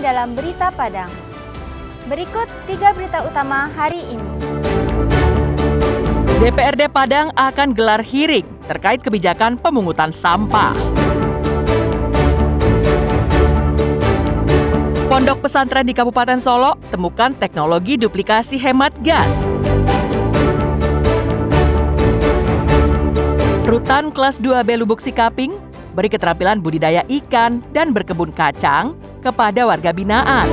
dalam Berita Padang. Berikut 3 berita utama hari ini. DPRD Padang akan gelar hearing terkait kebijakan pemungutan sampah. Pondok pesantren di Kabupaten Solo temukan teknologi duplikasi hemat gas. Rutan kelas 2B Lubuk Sikaping beri keterampilan budidaya ikan dan berkebun kacang kepada warga binaan.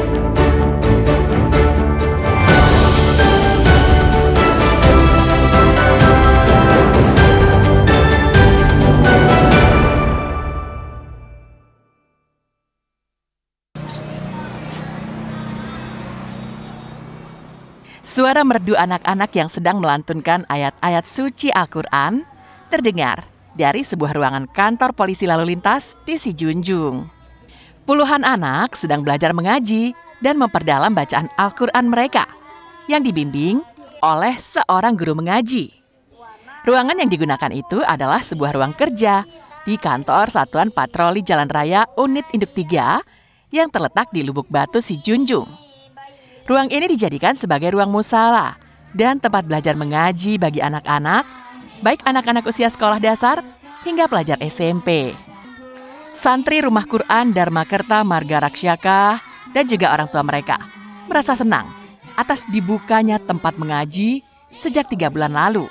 Suara merdu anak-anak yang sedang melantunkan ayat-ayat suci Al-Quran terdengar dari sebuah ruangan kantor polisi lalu lintas di Sijunjung. Puluhan anak sedang belajar mengaji dan memperdalam bacaan Al-Quran mereka yang dibimbing oleh seorang guru mengaji. Ruangan yang digunakan itu adalah sebuah ruang kerja di kantor Satuan Patroli Jalan Raya Unit Induk 3 yang terletak di Lubuk Batu, Sijunjung. Ruang ini dijadikan sebagai ruang musala dan tempat belajar mengaji bagi anak-anak, baik anak-anak usia sekolah dasar hingga pelajar SMP. Santri Rumah Quran Dharma Kerta Marga Raksyaka dan juga orang tua mereka merasa senang atas dibukanya tempat mengaji sejak 3 bulan lalu.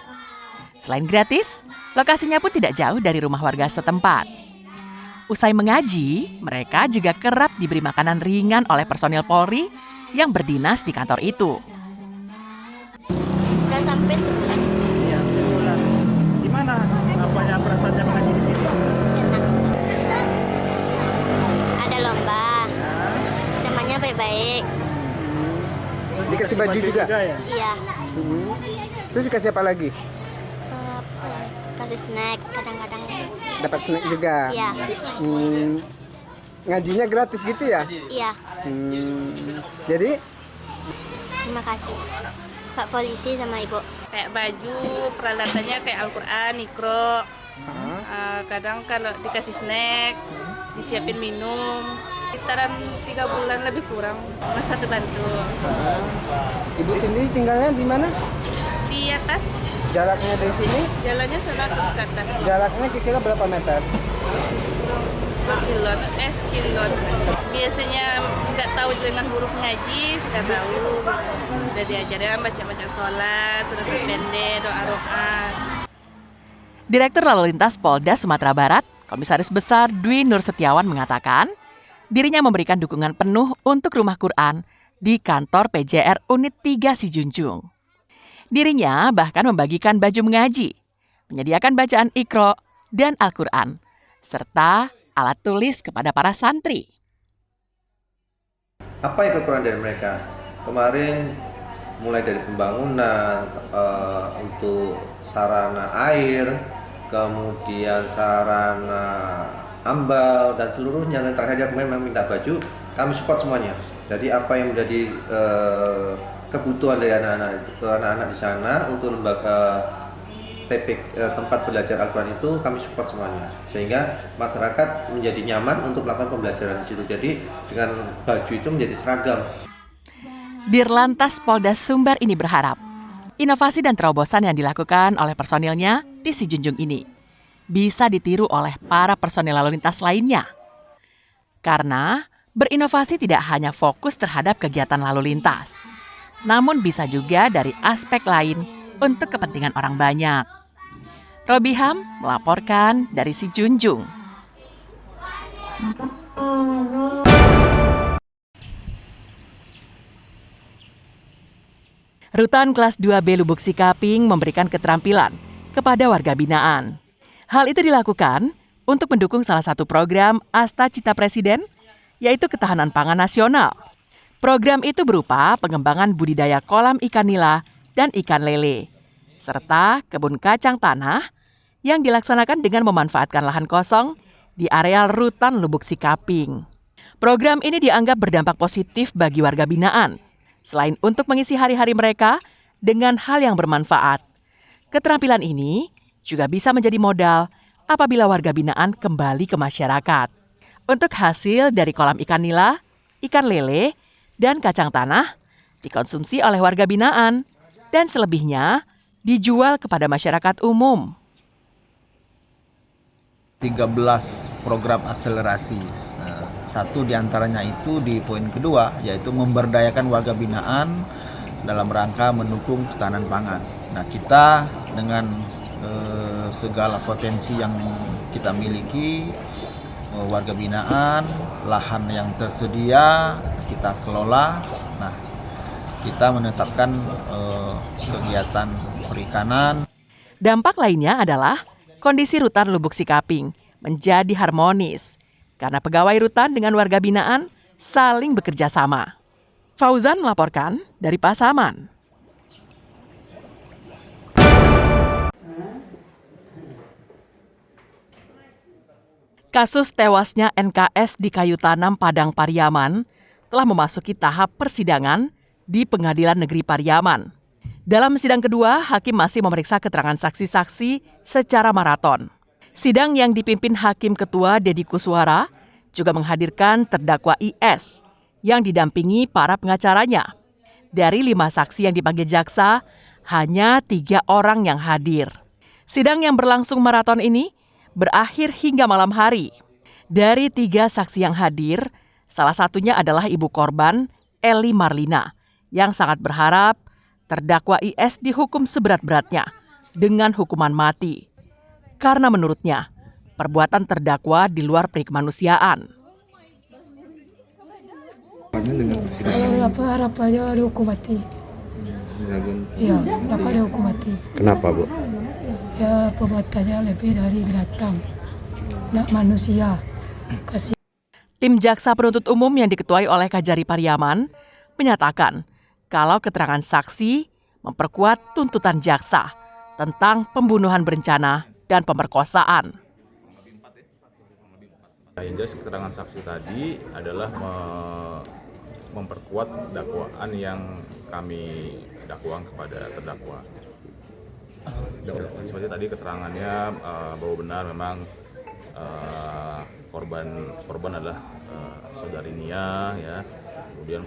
Selain gratis, lokasinya pun tidak jauh dari rumah warga setempat. Usai mengaji, mereka juga kerap diberi makanan ringan oleh personil Polri yang berdinas di kantor itu. Udah sampai sebulan. Iya, sebulan. Gimana apanya perasaannya mengaji di sini? Enak. Ada lomba. Temannya baik-baik. Dikasih baju juga? Ya? Iya. Terus dikasih apa lagi? Kasih snack kadang-kadang. Dapat snack juga? Iya. Ngajinya gratis gitu ya? Iya. Jadi? Terima kasih Pak Polisi sama Ibu. Kayak baju, peralatannya kayak Al-Quran, Iqra. Kadang kalau dikasih snack, disiapin minum. Sekitaran 3 bulan lebih kurang, masa terbantu. Ibu sendiri tinggalnya di mana? Di atas, Jaraknya dari sini? jalannya sana terus ke atas. Jaraknya kira-kira berapa meter? 2 kilon, sekilon. Biasanya nggak tahu dengan huruf ngaji, sudah tahu. Sudah diajarkan baca-baca sholat, sudah pendek, doa-doa. Direktur Lalu Lintas Polda Sumatera Barat, Komisaris Besar Dwi Nur Setiawan mengatakan, dirinya memberikan dukungan penuh untuk Rumah Quran di kantor PJR Unit 3 Sijunjung. Dirinya bahkan membagikan baju mengaji, menyediakan bacaan Iqra dan Al-Quran, serta alat tulis kepada para santri. Apa yang kekurangan dari mereka? Kemarin mulai dari pembangunan, untuk sarana air, kemudian sarana ambal dan seluruhnya, dan terakhir memang minta baju, kami support semuanya. Jadi apa yang menjadi kebutuhan dari anak-anak di sana untuk lembaga tempat belajar Al-Quran itu kami support semuanya, sehingga masyarakat menjadi nyaman untuk melakukan pembelajaran di situ. Jadi dengan baju itu menjadi seragam. Dirlantas Polda Sumbar ini berharap inovasi dan terobosan yang dilakukan oleh personilnya di Sijunjung ini bisa ditiru oleh para personil lalu lintas lainnya. Karena berinovasi tidak hanya fokus terhadap kegiatan lalu lintas, namun bisa juga dari aspek lain untuk kepentingan orang banyak. Robiham melaporkan dari Sijunjung. Rutan kelas 2B Lubuk Sikaping memberikan keterampilan kepada warga binaan. Hal itu dilakukan untuk mendukung salah satu program Asta Cita Presiden, yaitu Ketahanan Pangan Nasional. Program itu berupa pengembangan budidaya kolam ikan nila dan ikan lele, serta kebun kacang tanah yang dilaksanakan dengan memanfaatkan lahan kosong di areal Rutan Lubuk Sikaping. Program ini dianggap berdampak positif bagi warga binaan, selain untuk mengisi hari-hari mereka dengan hal yang bermanfaat. Keterampilan ini juga bisa menjadi modal apabila warga binaan kembali ke masyarakat. Untuk hasil dari kolam ikan nila, ikan lele, dan kacang tanah dikonsumsi oleh warga binaan dan selebihnya dijual kepada masyarakat umum. 13 program akselerasi. Satu diantaranya itu di poin kedua, yaitu memberdayakan warga binaan dalam rangka mendukung ketahanan pangan. Nah, kita dengan segala potensi yang kita miliki, warga binaan, lahan yang tersedia, kita kelola. Nah, kita menetapkan kegiatan perikanan. Dampak lainnya adalah kondisi rutan Lubuk Sikaping menjadi harmonis karena pegawai rutan dengan warga binaan saling bekerja sama. Fauzan melaporkan dari Pasaman. Kasus tewasnya NKS di Kayu Tanam Padang Pariaman telah memasuki tahap persidangan di Pengadilan Negeri Pariaman. Dalam sidang kedua, hakim masih memeriksa keterangan saksi-saksi secara maraton. Sidang yang dipimpin Hakim Ketua Dedi Kuswara juga menghadirkan terdakwa IS yang didampingi para pengacaranya. Dari 5 saksi yang dipanggil jaksa, hanya 3 orang yang hadir. Sidang yang berlangsung maraton ini berakhir hingga malam hari. Dari 3 saksi yang hadir, salah satunya adalah ibu korban, Eli Marlina, yang sangat berharap terdakwa IS dihukum seberat-beratnya dengan hukuman mati. Karena menurutnya, perbuatan terdakwa di luar perikemanusiaan. Harapannya dihukum mati. Iya, dapat dihukum mati. Kenapa, Bu? Ya, perbuatannya lebih dari binatang. Nak manusia. Kasih. Tim Jaksa Penuntut Umum yang diketuai oleh Kajari Pariaman menyatakan kalau keterangan saksi memperkuat tuntutan jaksa tentang pembunuhan berencana dan pemerkosaan. Yang jelas keterangan saksi tadi adalah memperkuat dakwaan yang kami dakwaan kepada terdakwa. Seperti tadi keterangannya bahwa benar memang korban adalah saudari Nia, ya. Kemudian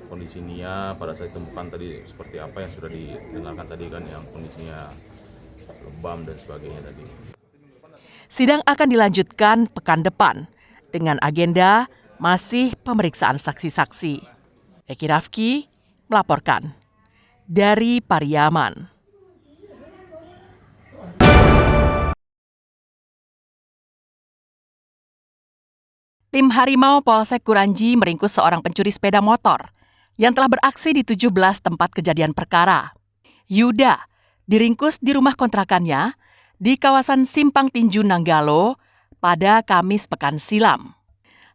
kondisi Nia pada saat ditemukan tadi seperti apa yang sudah didengarkan tadi kan, yang kondisinya lebam dan sebagainya tadi. Sidang akan dilanjutkan pekan depan dengan agenda masih pemeriksaan saksi-saksi. Eki Rafki melaporkan dari Pariaman. Tim Harimau Polsek Kuranji meringkus seorang pencuri sepeda motor yang telah beraksi di 17 tempat kejadian perkara. Yuda diringkus di rumah kontrakannya di kawasan Simpang Tinju Nanggalo pada Kamis pekan silam.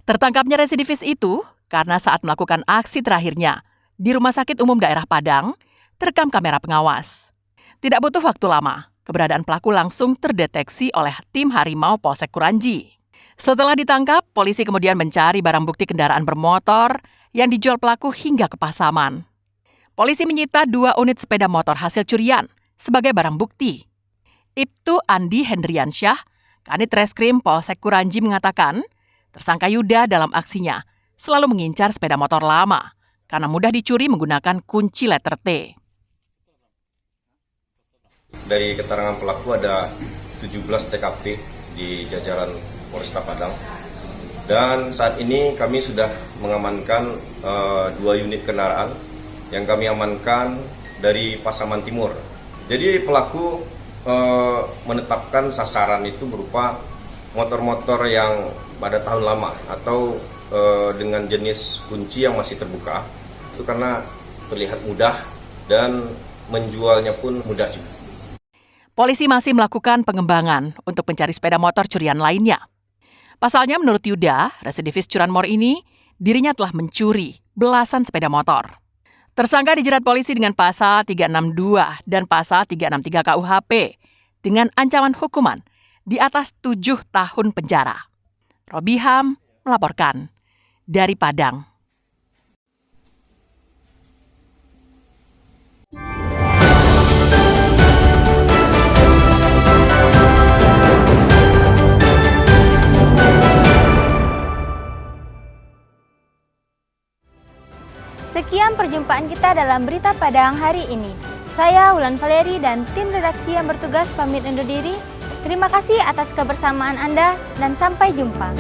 Tertangkapnya residivis itu karena saat melakukan aksi terakhirnya di Rumah Sakit Umum Daerah Padang terekam kamera pengawas. Tidak butuh waktu lama, keberadaan pelaku langsung terdeteksi oleh tim Harimau Polsek Kuranji. Setelah ditangkap, polisi kemudian mencari barang bukti kendaraan bermotor yang dijual pelaku hingga ke Pasaman. Polisi menyita 2 unit sepeda motor hasil curian sebagai barang bukti. Ibtu Andi Hendriansyah, Kanit Reskrim Polsek Kuranji mengatakan, tersangka Yuda dalam aksinya selalu mengincar sepeda motor lama karena mudah dicuri menggunakan kunci letter T. Dari keterangan pelaku ada 17 TKP di jajaran Polresta Padang, dan saat ini kami sudah mengamankan 2 unit kendaraan yang kami amankan dari Pasaman Timur. Jadi pelaku menetapkan sasaran itu berupa motor-motor yang pada tahun lama atau dengan jenis kunci yang masih terbuka, itu karena terlihat mudah dan menjualnya pun mudah juga. Polisi masih melakukan pengembangan untuk mencari sepeda motor curian lainnya. Pasalnya menurut Yuda, residivis curanmor ini, dirinya telah mencuri belasan sepeda motor. Tersangka dijerat polisi dengan pasal 362 dan pasal 363 KUHP dengan ancaman hukuman di atas 7 tahun penjara. Robiham melaporkan dari Padang. Sekian perjumpaan kita dalam Berita Padang hari ini. Saya Wulan Valeri dan tim redaksi yang bertugas pamit undur diri. Terima kasih atas kebersamaan Anda dan sampai jumpa.